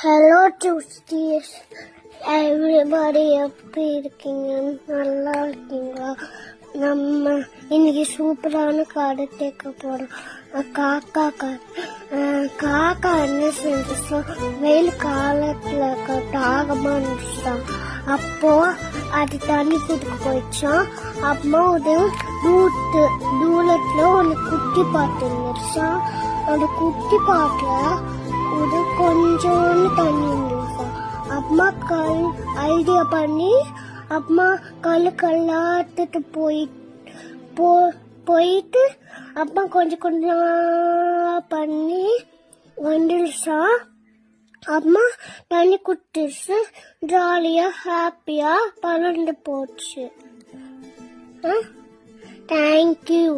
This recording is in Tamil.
ஹலோ டூஸ்டீஸ், எவ்ரிபடி எப்படி இருக்கீங்க? நல்லா இருக்கீங்களா? நம்ம இன்னைக்கு சூப்பரான கதை கேட்க போறோம். காக்கா என்ன செஞ்சுச்சா, வெயில் காலத்துல தாகமா இருந்துச்சான். அப்போ அது தண்ணி குடிக்க போயிடுச்சான். அப்புறமா ஒரு தூரத்துல ஒரு குட்டி பாட்டு இருந்துச்சான். அந்த குட்டி பாட்டுல ஒரு கொஞ்சோண்டு தண்ணி இருந்துச்சா. அம்மா ஐடியா பண்ணி அம்மா கல்லாத்துட்டு போயிட்டு அம்மா கொஞ்சம் பண்ணி வந்துருச்சா. அம்மா தண்ணி குடிச்சு ஜாலியா ஹாப்பியா பறந்து போச்சு. தேங்க்யூ.